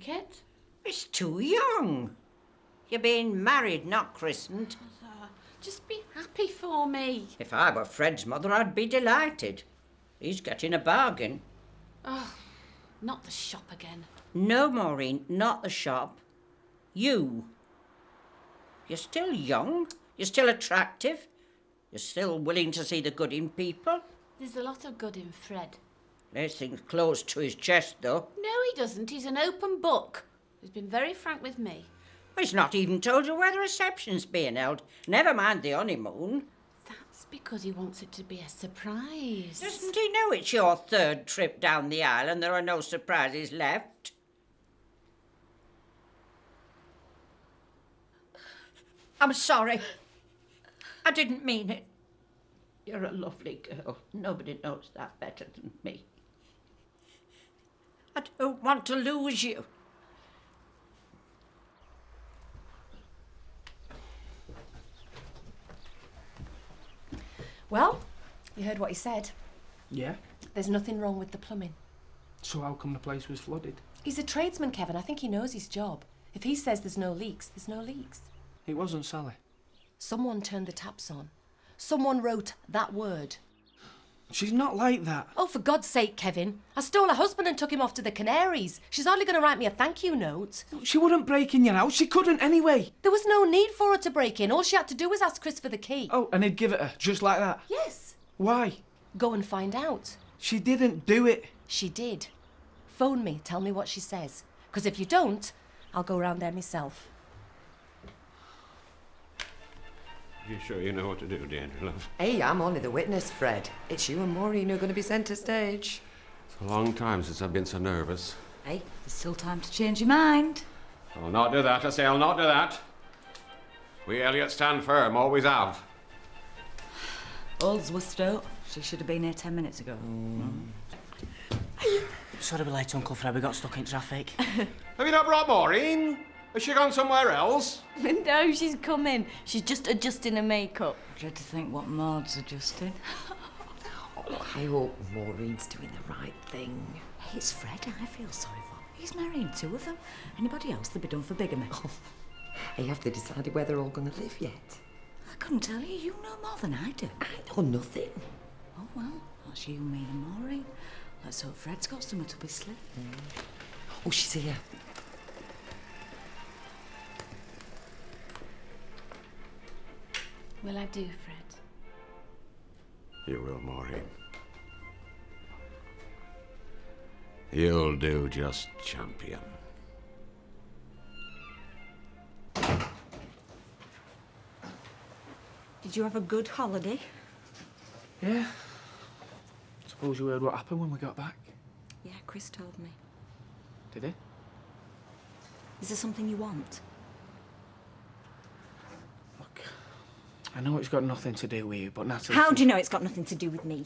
like it. It's too young. You're being married, not christened. Just be happy for me. If I were Fred's mother, I'd be delighted. He's getting a bargain. Oh, not the shop again. No, Maureen, not the shop. You. You're still young. You're still attractive. You're still willing to see the good in people. There's a lot of good in Fred. There's things close to his chest, though. No, he doesn't. He's an open book. He's been very frank with me. He's not even told you where the reception's being held. Never mind the honeymoon. That's because he wants it to be a surprise. Doesn't he know it's your third trip down the aisle and there are no surprises left? I'm sorry. I didn't mean it. You're a lovely girl. Nobody knows that better than me. I don't want to lose you. Well, you heard what he said. Yeah? There's nothing wrong with the plumbing. So how come the place was flooded? He's a tradesman, Kevin. I think he knows his job. If he says there's no leaks, there's no leaks. It wasn't Sally. Someone turned the taps on. Someone wrote that word. She's not like that. Oh, for God's sake, Kevin. I stole her husband and took him off to the Canaries. She's hardly going to write me a thank you note. She wouldn't break in your house. She couldn't anyway. There was no need for her to break in. All she had to do was ask Chris for the key. Oh, and he'd give it her, just like that? Yes. Why? Go and find out. She didn't do it. She did. Phone me, tell me what she says. Because if you don't, I'll go round there myself. You sure you know what to do, Deandra, love? Hey, I'm only the witness, Fred. It's you and Maureen who are going to be centre stage. It's a long time since I've been so nervous. Hey, there's still time to change your mind. I'll not do that, I say I'll not do that. We Elliot stand firm, always have. All's was Stoke. She should have been here 10 minutes ago. Sorry we're late, Uncle Fred. We got stuck in traffic. Have you not brought Maureen? Has she gone somewhere else? No, she's coming. She's just adjusting her makeup. I dread to think what Maud's adjusting. Oh, I hope Maureen's doing the right thing. Hey, it's Fred I feel sorry for. He's marrying 2 of them. Anybody else, they'd be done for bigamy. Oh, hey, have they decided where they're all going to live yet? I couldn't tell you. You know more than I do. I know nothing. Oh, well, that's you, me and Maureen. Let's hope Fred's got something up his sleeve. Oh, she's here. Will I do, Fred? You will, Maureen. You'll do just champion. Did you have a good holiday? Yeah. Suppose you heard what happened when we got back? Yeah, Chris told me. Did he? Is there something you want? Look, I know it's got nothing to do with you, but Natalie... How do you know it's got nothing to do with me?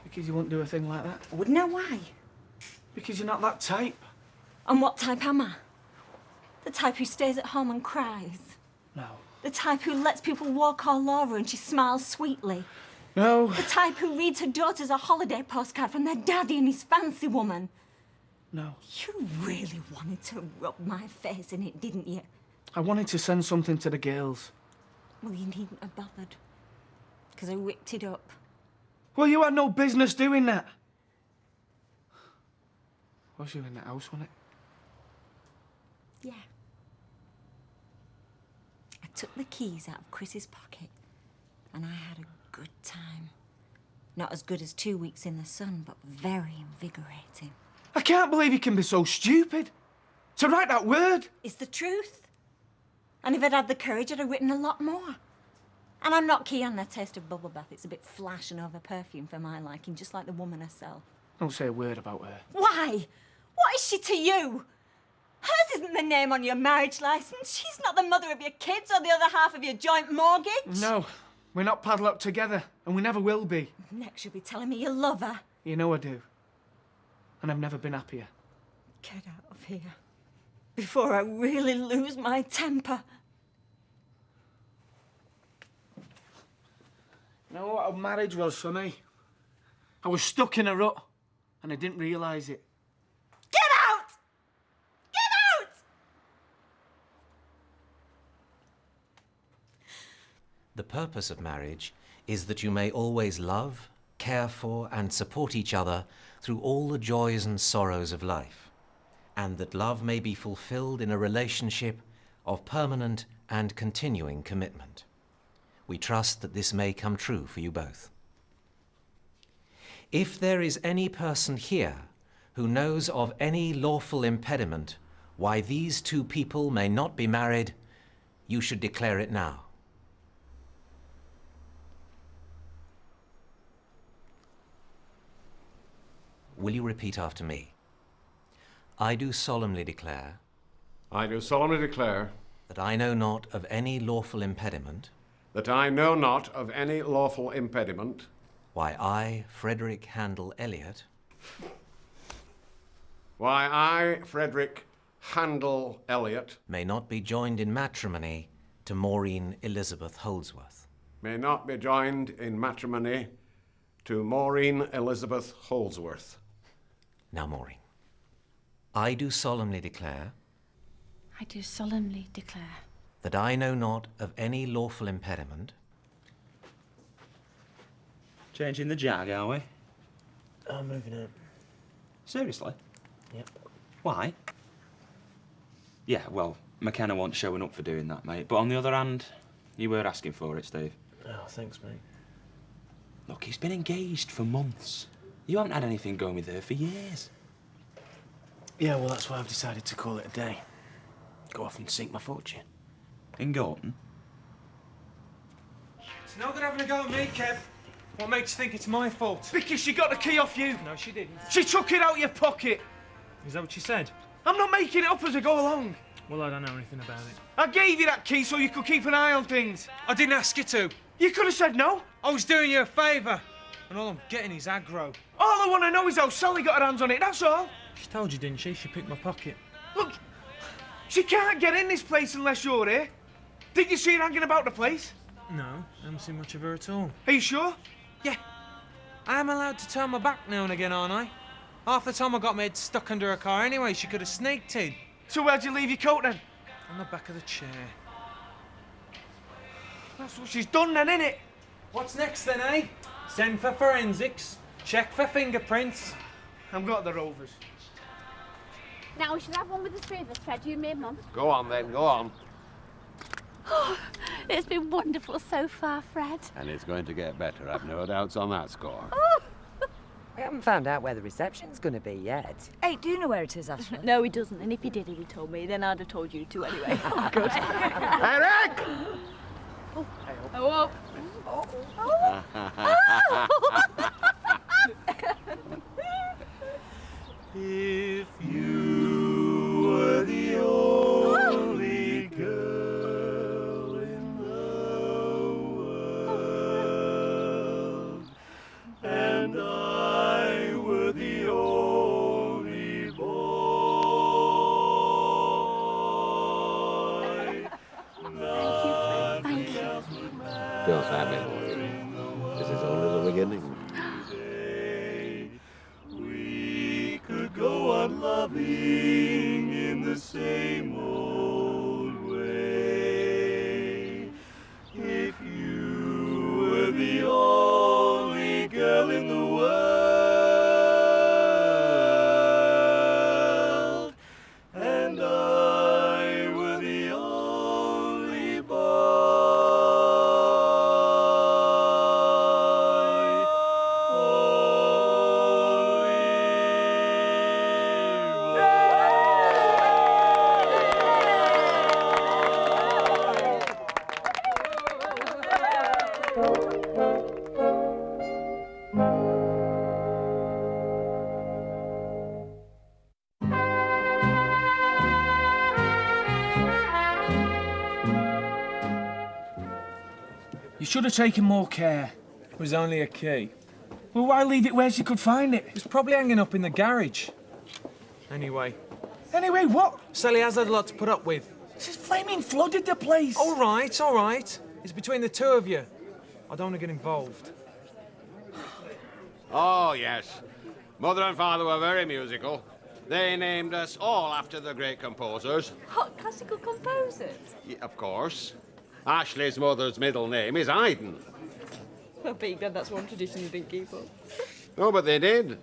Because you wouldn't do a thing like that. I wouldn't know why. Because you're not that type. And what type am I? The type who stays at home and cries? No. The type who lets people walk all over and she smiles sweetly? No. The type who reads her daughters a holiday postcard from their daddy and his fancy woman? No. You really wanted to rub my face in it, didn't you? I wanted to send something to the girls. Well, you needn't have bothered. Because I whipped it up. Well, you had no business doing that. Was you in the house, wasn't it? Yeah. I took the keys out of Chris's pocket and I had a good time. Not as good as 2 weeks in the sun, but very invigorating. I can't believe you can be so stupid. To write that word. It's the truth. And if I'd had the courage, I'd have written a lot more. And I'm not keen on the taste of bubble bath. It's a bit flash and over-perfumed for my liking, just like the woman herself. Don't say a word about her. Why? What is she to you? Hers isn't the name on your marriage licence. She's not the mother of your kids or the other half of your joint mortgage. No, we're not padlocked together, and we never will be. Next you'll be telling me you love her. You know I do. And I've never been happier. Get out of here. Before I really lose my temper. You know what a marriage was for me? I was stuck in a rut, and I didn't realise it. Get out! The purpose of marriage is that you may always love, care for, and support each other through all the joys and sorrows of life, and that love may be fulfilled in a relationship of permanent and continuing commitment. We trust that this may come true for you both. If there is any person here who knows of any lawful impediment why these two people may not be married, you should declare it now. Will you repeat after me? I do solemnly declare. I do solemnly declare. That I know not of any lawful impediment. That I know not of any lawful impediment. Why I, Frederick Handel Elliot. Why I, Frederick Handel Elliot. May not be joined in matrimony to Maureen Elizabeth Holdsworth. May not be joined in matrimony to Maureen Elizabeth Holdsworth. Now, Maureen, I do solemnly declare. I do solemnly declare. That I know not of any lawful impediment. Changing the jag, are we? I'm moving out. Seriously? Yep. Why? Yeah, well, McKenna wasn't showing up for doing that, mate. But on the other hand, you were asking for it, Steve. Oh, thanks, mate. Look, he's been engaged for months. You haven't had anything going with her for years. Yeah, well, that's why I've decided to call it a day. Go off and sink my fortune. In Gorton? It's no good having a go at me, Kev. What makes you think it's my fault? Because she got the key off you. No, she didn't. She took it out your pocket. Is that what she said? I'm not making it up as I go along. Well, I don't know anything about it. I gave you that key so you could keep an eye on things. I didn't ask you to. You could have said no. I was doing you a favour. And all I'm getting is aggro. All I want to know is how Sally got her hands on it, that's all. She told you, didn't she? She picked my pocket. Look, she can't get in this place unless you're here. Did you see her hanging about the place? No, I haven't seen much of her at all. Are you sure? Yeah. I am allowed to turn my back now and again, aren't I? Half the time I got my head stuck under a car anyway. She could have snaked in. So where'd you leave your coat then? On the back of the chair. That's what she's done then, innit? What's next then, eh? Send for forensics. Check for fingerprints. I've got the rovers. Now we should have one with the three of us, Fred, you, me and Mum. Go on then, go on. Oh, it's been wonderful so far, Fred. And it's going to get better, I've no doubts on that score. Oh. We haven't found out where the reception's going to be yet. Hey, do you know where it is, Ashley? No, he doesn't. And if he did, he'd have told me. Then I'd have told you too anyway. Oh, good. Eric! Oh. Oh. Oh. If you were the only girl in the world, and I were the only boy, Thank you. Don't have me, Lloyd. This is only the beginning. we could go on loving in the same old way. If you were the only girl in the world, and I were the only boy. You should have taken more care. It was only a key. Well, why leave it where she could find it? It was probably hanging up in the garage. Anyway. Anyway, what? Sally has had a lot to put up with. She's flaming flooded the place. All right, all right. It's between the two of you. I don't want to get involved. Oh, yes. Mother and father were very musical. They named us all after the great composers. What, classical composers? Yeah, of course. Ashley's mother's middle name is Iden. Well, being dead, that's one tradition you didn't keep up. Oh, but they did.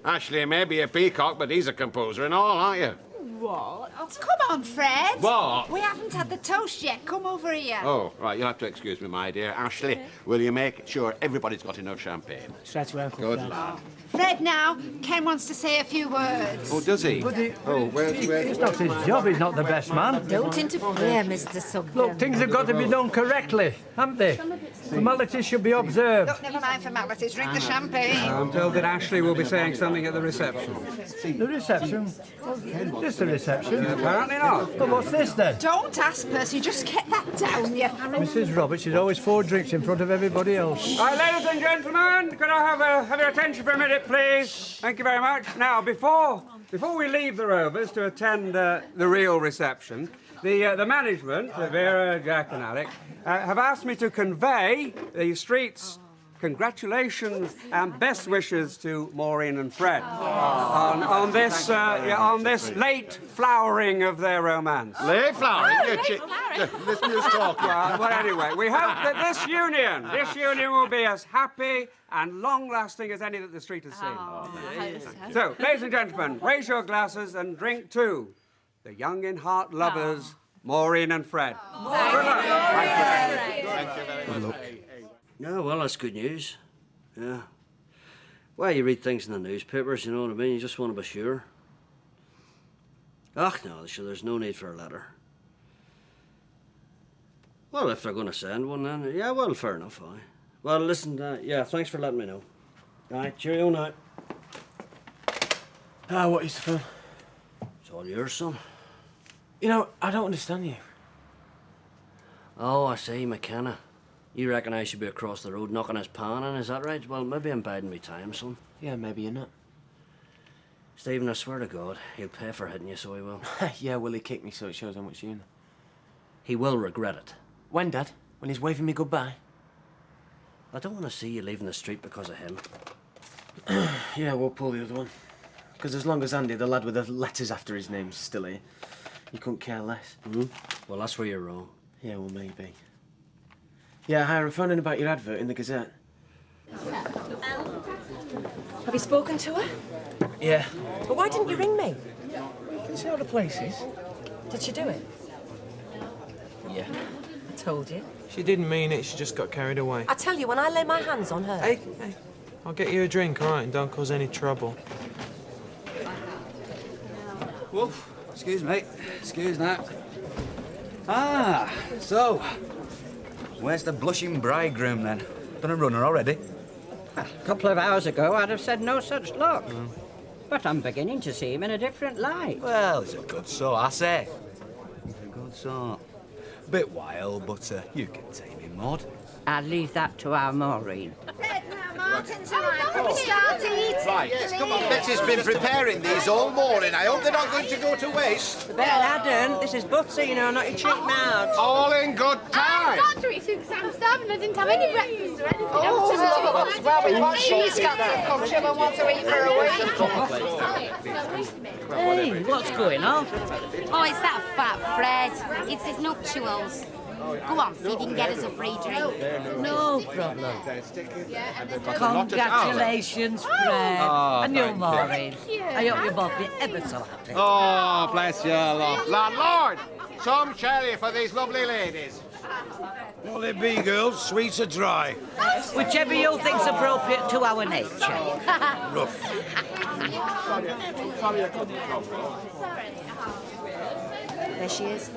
Ashley may be a peacock, but he's a composer and all, aren't you? What? Oh, come on, Fred. What? We haven't had the toast yet. Come over here. Oh, right, you'll have to excuse me, my dear. Ashley, will you make sure everybody's got enough champagne? Straight away, Uncle Good Fred. lad. Fred, now, Ken wants to say a few words. Oh, does he? Oh, where? It's not his job, he's not the best man. Don't interfere, Mr. Sugden. Look, things have got to be done correctly, haven't they? Formalities should be observed. Look, never mind formalities. Drink the champagne. I'm told that Ashley will be saying something at the reception. The reception? Just the reception? Apparently not. But what's this then? Don't ask, Percy. Just get that down, you. Mrs. Roberts is always 4 drinks in front of everybody else. Ladies and gentlemen, could I have your attention for a minute, please? Thank you very much. Now, before we leave the Rovers to attend the real reception, the management, Vera, Jack and Alec, have asked me to convey the street's congratulations and best wishes to Maureen and Fred on this late flowering of their romance. Late flowering? Listen to us talk. Well, anyway, we hope that this union will be as happy and long-lasting as any that the street has seen. So, ladies and gentlemen, raise your glasses and drink to the young in heart lovers, Maureen and Fred. Thank you very much. Yeah, well, that's good news. Yeah. Well, you read things in the newspapers, you know what I mean? You just want to be sure. Ach, no, sure, there's no need for a letter. Well, if they're going to send one, then, yeah, well, fair enough, aye. Well, listen, yeah, thanks for letting me know. Aye, cheerio now. What is the fun? It's all yours, son. You know, I don't understand you. Oh, I see, McKenna. You reckon I should be across the road knocking his pan in, is that right? Well, maybe I'm biding me time, son. Yeah, maybe you're not. Stephen, I swear to God, he'll pay for hitting you, so he will. Yeah, will he kick me so it shows how much you know? He will regret it. When, Dad? When he's waving me goodbye? I don't want to see you leaving the street because of him. Yeah, we'll pull the other one. Because as long as Andy, the lad with the letters after his name's still here, you couldn't care less. Well, that's where you're wrong. Yeah, well, maybe. Yeah, hi, I'm phoning about your advert in the Gazette. Have you spoken to her? Yeah. But why didn't you ring me? You can see how the place is. Did she do it? Yeah. I told you. She didn't mean it, she just got carried away. I tell you, when I lay my hands on her... Hey, I'll get you a drink, all right, and don't cause any trouble. Wolf, excuse me. Excuse now. Ah, so, where's the blushing bridegroom, then? Done a runner already? A couple of hours ago, I'd have said no such luck. But I'm beginning to see him in a different light. Well, he's a good sort, I say. He's a good sort. Bit wild, but you can tame him, Maud. I'll leave that to our Maureen. Fred, now, Martin's arrived. Can we start eating? Right, yes, come on. Betty's been preparing these all morning. I hope they're not going to go to waste. Well, Adam, this is butter, you know, not your cheap mouth. All in good time. I've got to eat soon because I'm starving. I didn't have any breakfast or anything. She's got to come. She won't want to eat for a week. Hey, what's going on? Oh, it's that fat Fred. It's his nuptials. Go on, see if you can get us a free drink. No problem. Congratulations, Fred. Oh, and your thank you. Maureen. I hope you'll both be ever so happy. Oh, bless you, love. Landlord, some sherry for these lovely ladies. What'll it be, girls? Sweet or dry? Whichever you think's appropriate to our nature. Rough. There she is.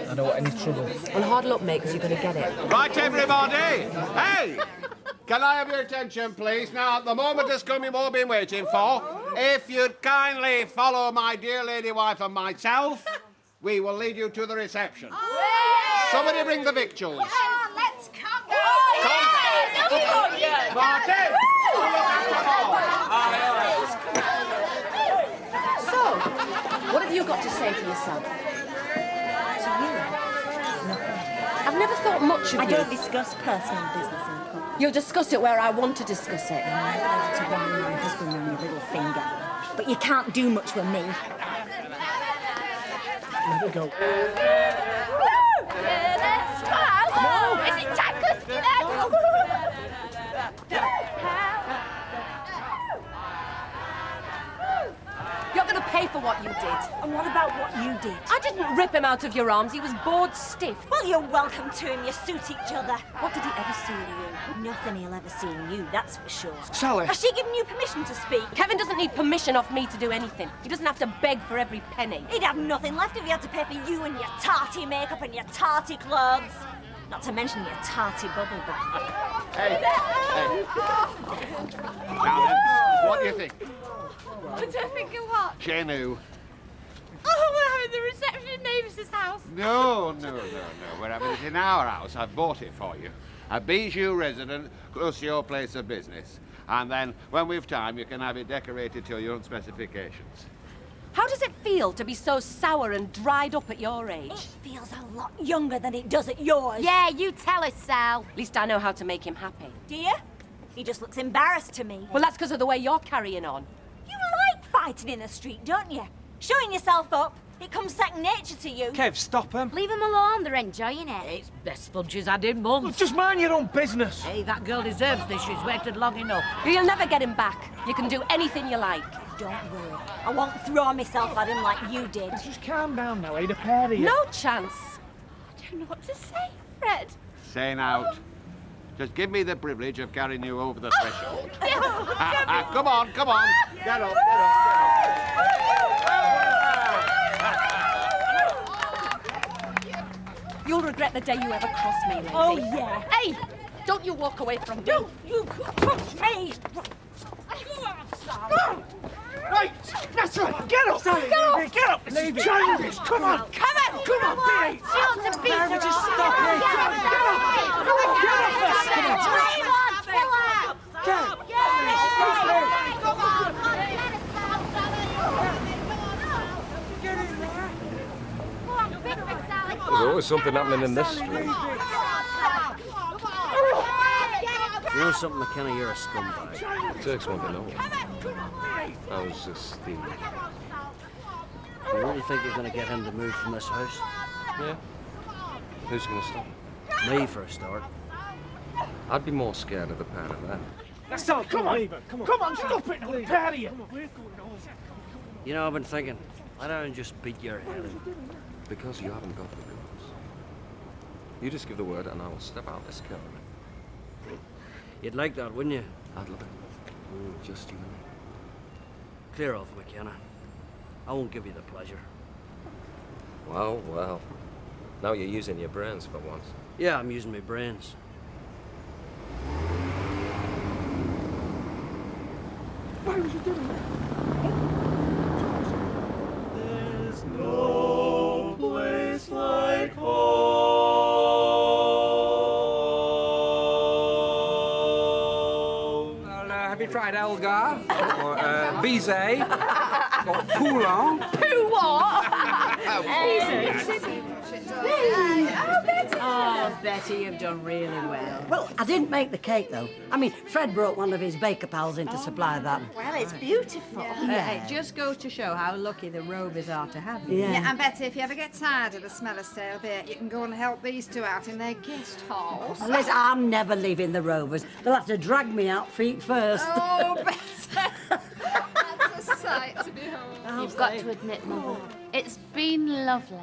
I don't want any trouble. Well, hard luck, mate, because you're going to get it. Right, everybody. Hey, can I have your attention, please? Now, the moment has come you've all been waiting for. If you'd kindly follow my dear lady wife and myself, we will lead you to the reception. Somebody bring the victuals. Let's come. Martin! So, what have you got to say for yourself? To you? Nothing. I've never thought much of you. I don't discuss personal business in public. You'll discuss it where I want to discuss it. To one my husband and your little finger. But you can't do much with me. Let her go. Let's did. And what about what you did? I didn't rip him out of your arms. He was bored stiff. Well, you're welcome to him. You suit each other. What did he ever see in you? Nothing he'll ever see in you, that's for sure. Sally. Has she given you permission to speak? Kevin doesn't need permission off me to do anything. He doesn't have to beg for every penny. He'd have nothing left if he had to pay for you and your tarty makeup and your tarty clothes. Not to mention your tarty bubble bath. Hey. Now then, what do you think? What do I think of what? Jenu. Oh, we're having the reception in Mavis's house. No. We're having it in our house. I've bought it for you. A bijou resident close to your place of business. And then, when we've time, you can have it decorated to your own specifications. How does it feel to be so sour and dried up at your age? It feels a lot younger than it does at yours. Yeah, you tell us, Sal. At least I know how to make him happy. Do you? He just looks embarrassed to me. Well, that's because of the way you're carrying on. You like fighting in the street, don't you? Showing yourself up. It comes second nature to you. Kev, stop him. Leave them alone, they're enjoying it. It's best fun she's had in months. Just mind your own business. Hey, that girl deserves this. She's waited long enough. You'll never get him back. You can do anything you like. Don't worry. I won't throw myself at him like you did. Just calm down now, ain't a pair of you. No chance. I don't know what to say, Fred. Saying out. Just give me the privilege of carrying you over the threshold. Come on. Get up. You'll regret the day you ever crossed me, lady. Oh, yeah. Hey! Don't you walk away from me. Don't you touch me! Right, that's right. Get up. Sally, get up. It's childish. Come on. Come on, Billy. She ought to beat her Just up. stop it. Get up. There's always something happening in this street. You know something, McKenna? You're a scumbag. It takes one to know. How's this thing? You really think you're going to get him to move from this house? Yeah. Who's going to stop? Me, for a start. I'd be more scared of the pair of them. That's all. Come on, stop it. I'm proud of you. You know, I've been thinking, why don't I just beat your head in? Because you haven't got the guts. You just give the word and I will step out this kill. You'd like that, wouldn't you? I'd love it. Just you and me. Clear off, McKenna. I won't give you the pleasure. Well. Now you're using your brains for once. Yeah, I'm using my brains. Why would you do that? There's no place like home. Have you tried Elgar? Or Bizet? Or Poulon? Who what? Oh, Betty, you've done really well. Well, I didn't make the cake, though. I mean, Fred brought one of his baker pals in to supply that. Well, it's beautiful. It just goes to show how lucky the Rovers are to have you. Yeah. And Betty, if you ever get tired of the smell of stale beer, you can go and help these two out in their guest house. Unless I'm never leaving the Rovers. They'll have to drag me out feet first. Oh, Betty. That's a sight to behold. You've got to admit, Mother, it's been lovely.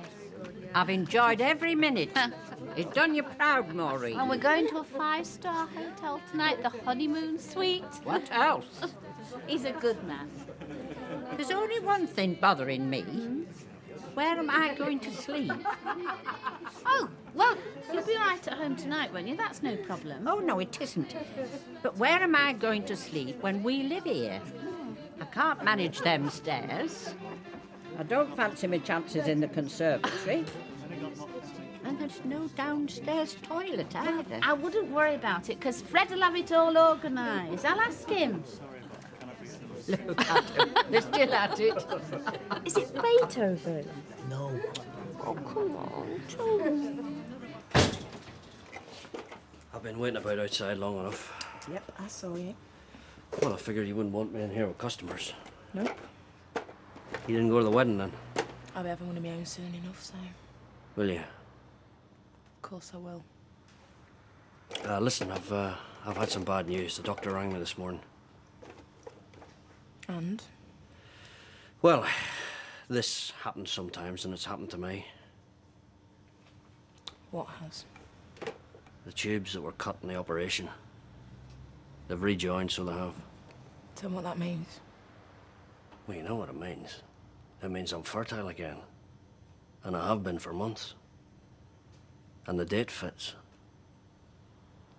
I've enjoyed every minute. It's done you proud, Maureen. And we're going to a 5-star hotel tonight, the honeymoon suite. What else? He's a good man. There's only one thing bothering me. Where am I going to sleep? Oh, well, you'll be all right at home tonight, won't you? That's no problem. Oh, no, it isn't. But where am I going to sleep when we live here? I can't manage them stairs. I don't fancy my chances in the conservatory. And there's no downstairs toilet either. I wouldn't worry about it, because Fred will have it all organised. I'll ask him. Look at them. They're still at it. Is it Beethoven? No. Oh, come on, Tom. I've been waiting about outside long enough. Yep, I saw you. Well, I figured you wouldn't want me in here with customers. Nope. You didn't go to the wedding then, I'll be having one of my own soon enough, so will you? of course I will. Listen, I've had some bad news. The doctor rang me this morning. And? Well, This happens sometimes, and it's happened to me. What has? The tubes that were cut in the operation. They've rejoined, so they have. Tell me what that means. Well, you know what it means. It means I'm fertile again. And I have been for months. And the date fits.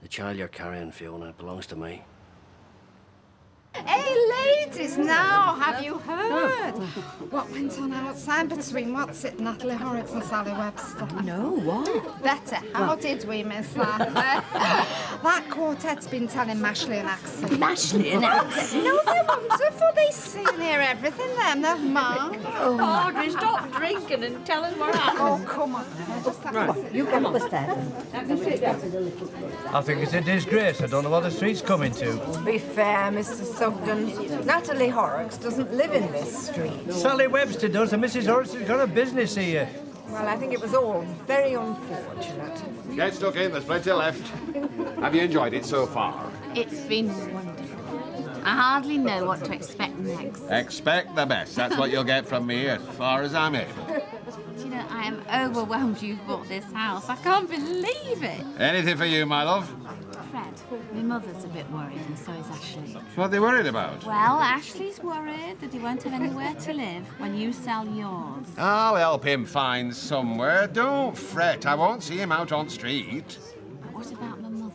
The child you're carrying, Fiona, belongs to me. Hey, ladies, now, have you heard what went on outside between Natalie Horrocks and Sally Webster? No, what? Better, how did we miss that? That quartet's been telling Mashley and Axel. Mashley and Axel? No, they're wonderful. They see and hear everything, them, never mind. Oh, Audrey, stop drinking and tell us what happened. Oh, come on. Right. You come upstairs. I think it's a disgrace. I don't know what the street's coming to. To be fair, Mr. Sugden, Natalie Horrocks doesn't live in this street. Sally Webster does, and Mrs. Horrocks has got a business here. Well, I think it was all very unfortunate. Get stuck in, there's plenty left. Have you enjoyed it so far? It's been wonderful. I hardly know what to expect next. Expect the best. That's what you'll get from me as far as I'm able. Do you know, I am overwhelmed you've bought this house. I can't believe it. Anything for you, my love? Fred, my mother's a bit worried, and so is Ashley. What are they worried about? Well, Ashley's worried that he won't have anywhere to live when you sell yours. I'll help him find somewhere. Don't fret. I won't see him out on street. But what about my mother?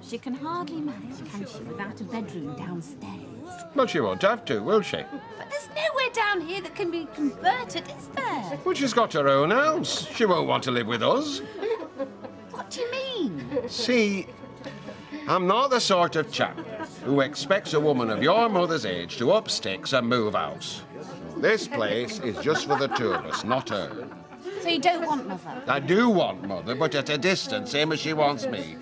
She can hardly manage, can she, without a bedroom downstairs? But she won't have to, will she? But there's nowhere down here that can be converted, is there? Well, she's got her own house. She won't want to live with us. What do you mean? See, I'm not the sort of chap who expects a woman of your mother's age to up sticks and move house. This place is just for the two of us, not her. So you don't want Mother? I do want Mother, but at a distance, same as she wants me.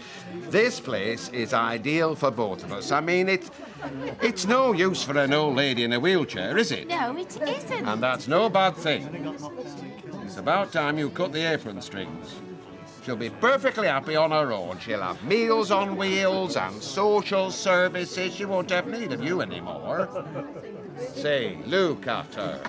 This place is ideal for both of us. I mean, it's no use for an old lady in a wheelchair, is it? No, it isn't. And that's no bad thing. It's about time you cut the apron strings. She'll be perfectly happy on her own. She'll have meals on wheels and social services. She won't have need of you anymore. Say, look at her.